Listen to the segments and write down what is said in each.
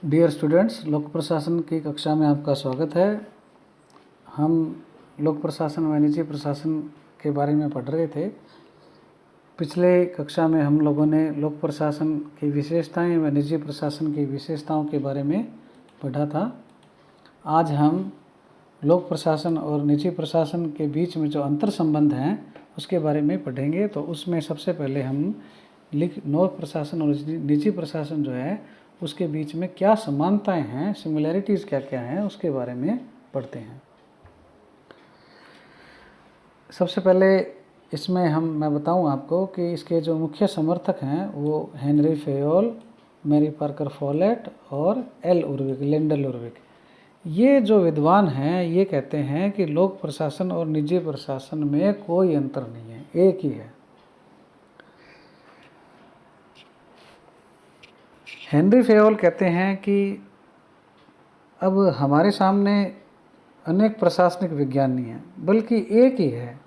Dear students, लोक प्रशासन की कक्षा में आपका स्वागत है। हम लोक प्रशासन व निजी प्रशासन के बारे में पढ़ रहे थे। पिछले कक्षा में हम लोगों ने लोक प्रशासन की विशेषताएं व निजी प्रशासन की विशेषताओं के बारे में पढ़ा था। आज हम लोक प्रशासन और निजी प्रशासन के बीच में जो अंतर संबंध हैं उसके बारे में पढ़ेंगे। तो उसमें सबसे पहले हम लोक प्रशासन और निजी प्रशासन जो है उसके बीच में क्या समानताएं हैं, सिमिलैरिटीज़ क्या क्या हैं, उसके बारे में पढ़ते हैं। सबसे पहले इसमें मैं बताऊं आपको कि इसके जो मुख्य समर्थक हैं वो Henri Fayol, Mary Parker Follett और लिंडल उर्विक। ये जो विद्वान हैं ये कहते हैं कि लोक प्रशासन और निजी प्रशासन में कोई अंतर नहीं है, एक ही है। हेनरी फेयोल कहते हैं कि अब हमारे सामने अनेक प्रशासनिक विज्ञान नहीं है, बल्कि एक ही है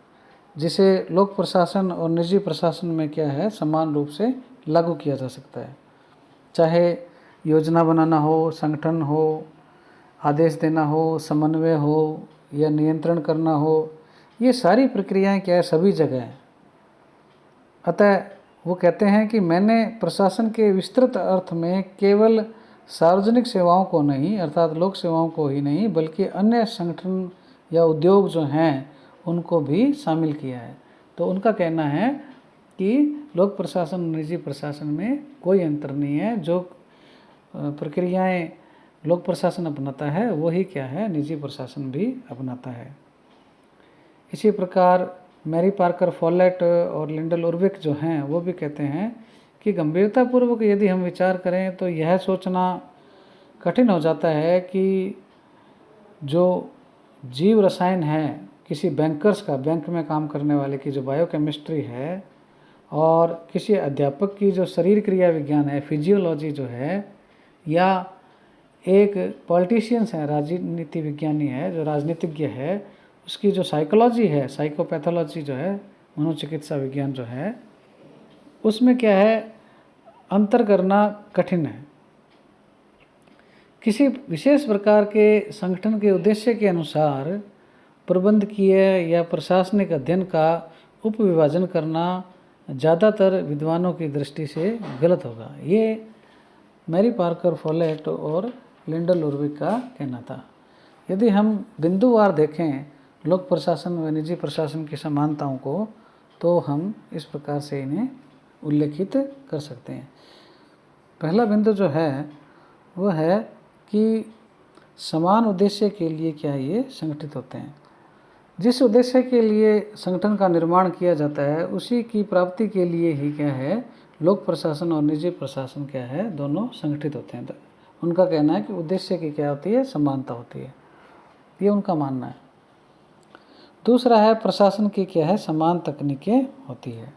जिसे लोक प्रशासन और निजी प्रशासन में क्या है समान रूप से लागू किया जा सकता है। चाहे योजना बनाना हो, संगठन हो, आदेश देना हो, समन्वय हो या नियंत्रण करना हो, ये सारी प्रक्रियाएं क्या है सभी जगह हैं। अतः वो कहते हैं कि मैंने प्रशासन के विस्तृत अर्थ में केवल सार्वजनिक सेवाओं को नहीं, अर्थात लोक सेवाओं को ही नहीं, बल्कि अन्य संगठन या उद्योग जो हैं उनको भी शामिल किया है। तो उनका कहना है कि लोक प्रशासन और निजी प्रशासन में कोई अंतर नहीं है। जो प्रक्रियाएं लोक प्रशासन अपनाता है वही क्या है निजी प्रशासन भी अपनाता है। इसी प्रकार मैरी पार्कर फोलेट और लिंडल उर्विक जो हैं वो भी कहते हैं कि गंभीरतापूर्वक यदि हम विचार करें तो यह सोचना कठिन हो जाता है कि जो जीव रसायन है किसी बैंकर्स का, बैंक में काम करने वाले की जो बायोकेमिस्ट्री है, और किसी अध्यापक की जो शरीर क्रिया विज्ञान है, फिजियोलॉजी जो है, या एक पॉलिटिशियंस है, राजनीति विज्ञानी है जो राजनीतिज्ञ है, उसकी जो साइकोलॉजी है, साइकोपैथोलॉजी जो है, मनोचिकित्सा विज्ञान जो है, उसमें क्या है अंतर करना कठिन है। किसी विशेष प्रकार के संगठन के उद्देश्य के अनुसार प्रबंधकीय या प्रशासनिक अध्ययन का उपविभाजन करना ज़्यादातर विद्वानों की दृष्टि से गलत होगा। ये मैरी पार्कर फोलेट और लिंडल उर्विक का कहना था। यदि हम बिंदुवार देखें लोक प्रशासन व निजी प्रशासन की समानताओं को, तो हम इस प्रकार से इन्हें उल्लेखित कर सकते हैं। पहला बिंदु जो है वो है कि समान उद्देश्य के लिए क्या ये संगठित होते हैं। जिस उद्देश्य के लिए संगठन का निर्माण किया जाता है उसी की प्राप्ति के लिए ही क्या है लोक प्रशासन और निजी प्रशासन क्या है दोनों संगठित होते हैं। तो उनका कहना है कि उद्देश्य की क्या होती है, समानता होती है, ये उनका मानना है। दूसरा है प्रशासन की क्या है समान तकनीकें होती है।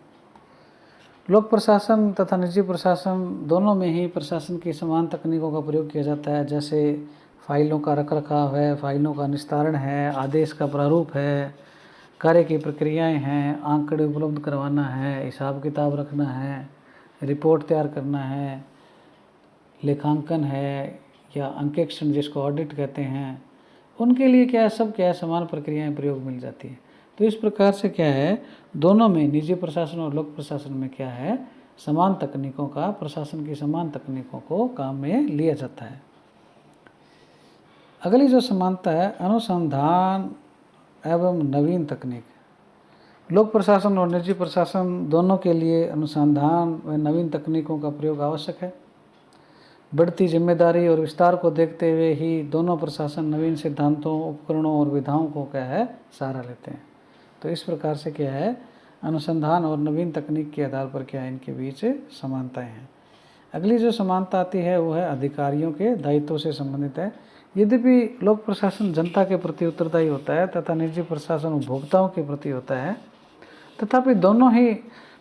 लोक प्रशासन तथा निजी प्रशासन दोनों में ही प्रशासन की समान तकनीकों का प्रयोग किया जाता है। जैसे फाइलों का रखरखाव है, फाइलों का निस्तारण है, आदेश का प्रारूप है, कार्य की प्रक्रियाएं हैं, आंकड़े उपलब्ध करवाना है, हिसाब किताब रखना है, रिपोर्ट तैयार करना है, लेखांकन है या अंकेक्षण जिसको ऑडिट कहते हैं, उनके लिए क्या है सब क्या है समान प्रक्रियाएं प्रयोग मिल जाती है। तो इस प्रकार से क्या है दोनों में, निजी प्रशासन और लोक प्रशासन में क्या है समान तकनीकों का, प्रशासन की समान तकनीकों को काम में लिया जाता है। अगली जो समानता है अनुसंधान एवं नवीन तकनीक। लोक प्रशासन और निजी प्रशासन दोनों के लिए अनुसंधान व नवीन तकनीकों का प्रयोग आवश्यक है। बढ़ती जिम्मेदारी और विस्तार को देखते हुए ही दोनों प्रशासन नवीन सिद्धांतों, उपकरणों और विधाओं को क्या है सहारा लेते हैं। तो इस प्रकार से क्या है अनुसंधान और नवीन तकनीक के आधार पर क्या है इनके बीच समानताएं हैं। अगली जो समानता आती है वो है अधिकारियों के दायित्वों से संबंधित है। यद्यपि लोक प्रशासन जनता के प्रति उत्तरदायी होता है तथा निजी प्रशासन उपभोक्ताओं के प्रति होता है, तथापि दोनों ही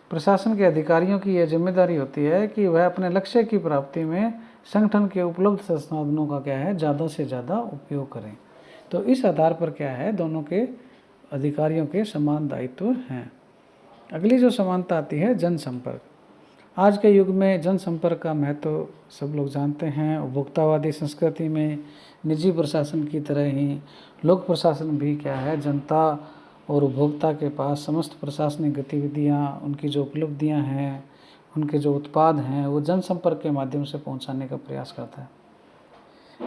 प्रशासन के अधिकारियों की यह जिम्मेदारी होती है कि वह अपने लक्ष्य की प्राप्ति में संगठन के उपलब्ध संसाधनों का क्या है ज़्यादा से ज़्यादा उपयोग करें। तो इस आधार पर क्या है दोनों के अधिकारियों के समान दायित्व हैं। अगली जो समानता आती है जनसंपर्क। आज के युग में जनसंपर्क का महत्व तो सब लोग जानते हैं। उपभोक्तावादी संस्कृति में निजी प्रशासन की तरह ही लोक प्रशासन भी क्या है, जनता और उपभोक्ता के पास समस्त प्रशासनिक गतिविधियाँ, उनकी जो उपलब्धियाँ हैं, उनके जो उत्पाद हैं, वो जनसंपर्क के माध्यम से पहुंचाने का प्रयास करता है।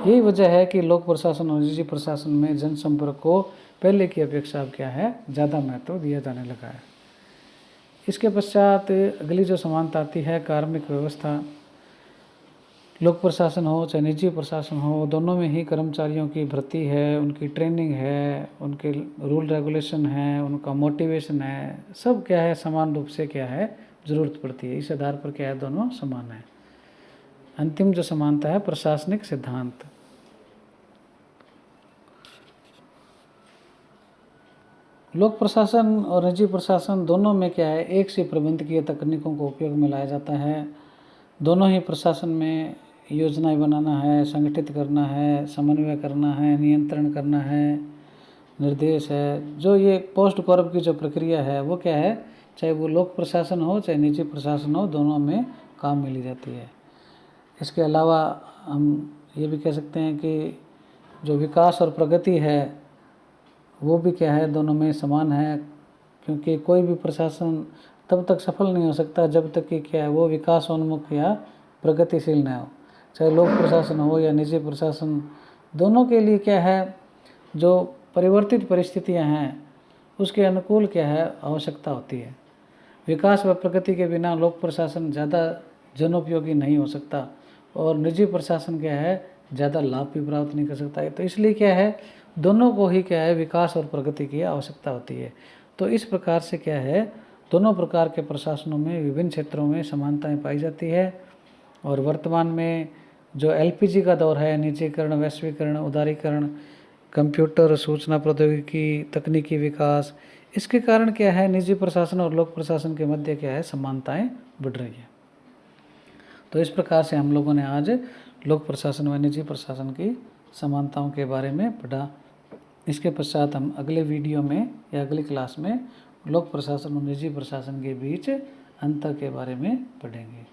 यही वजह है कि लोक प्रशासन और निजी प्रशासन में जनसंपर्क को पहले की अपेक्षा अब क्या है, ज़्यादा महत्व दिया जाने लगा है। इसके पश्चात अगली जो समानता आती है, कार्मिक व्यवस्था। लोक प्रशासन हो चाहे निजी प्रशासन हो, दोनों में ही कर्मचारियों की भर्ती है, उनकी ट्रेनिंग है, उनके रूल रेगुलेशन है, उनका मोटिवेशन है, सब क्या है समान रूप से क्या है ज़रूरत पड़ती है। इस आधार पर क्या है, दोनों समान है। अंतिम जो समानता है, प्रशासनिक सिद्धांत। लोक प्रशासन और निजी प्रशासन दोनों में क्या है, एक से प्रबंधकीय तकनीकों को उपयोग में लाया जाता है। दोनों ही प्रशासन में योजनाएं बनाना है, संगठित करना है, समन्वय करना है, नियंत्रण करना है, निर्देश है। जो ये पोस्ट कॉर्प की जो प्रक्रिया है वो क्या है, चाहे वो लोक प्रशासन हो चाहे निजी प्रशासन हो, दोनों में काम मिली जाती है। इसके अलावा हम ये भी कह सकते हैं कि जो विकास और प्रगति है वो भी क्या है, दोनों में समान है। क्योंकि कोई भी प्रशासन तब तक सफल नहीं हो सकता जब तक कि क्या है, वो विकासोन्मुख या प्रगतिशील न हो। चाहे लोक प्रशासन हो या निजी प्रशासन, दोनों के लिए क्या है, जो परिवर्तित परिस्थितियां हैं उसके अनुकूल क्या है आवश्यकता होती है। विकास व प्रगति के बिना लोक प्रशासन ज़्यादा जनोपयोगी नहीं हो सकता और निजी प्रशासन क्या है ज़्यादा लाभ भी प्राप्त नहीं कर सकता है। तो इसलिए क्या है, दोनों को ही क्या है विकास और प्रगति की आवश्यकता होती है। तो इस प्रकार से क्या है, दोनों प्रकार के प्रशासनों में विभिन्न क्षेत्रों में समानताएं पाई जाती है। और वर्तमान में जो एलपीजी का दौर है, निजीकरण, वैश्वीकरण, उदारीकरण, कंप्यूटर, सूचना प्रौद्योगिकी, तकनीकी विकास, इसके कारण क्या है, निजी प्रशासन और लोक प्रशासन के मध्य क्या है समानताएं बढ़ रही है। तो इस प्रकार से हम लोगों ने आज लोक प्रशासन व निजी प्रशासन की समानताओं के बारे में पढ़ा। इसके पश्चात हम अगले वीडियो में या अगली क्लास में लोक प्रशासन और निजी प्रशासन के बीच अंतर के बारे में पढ़ेंगे।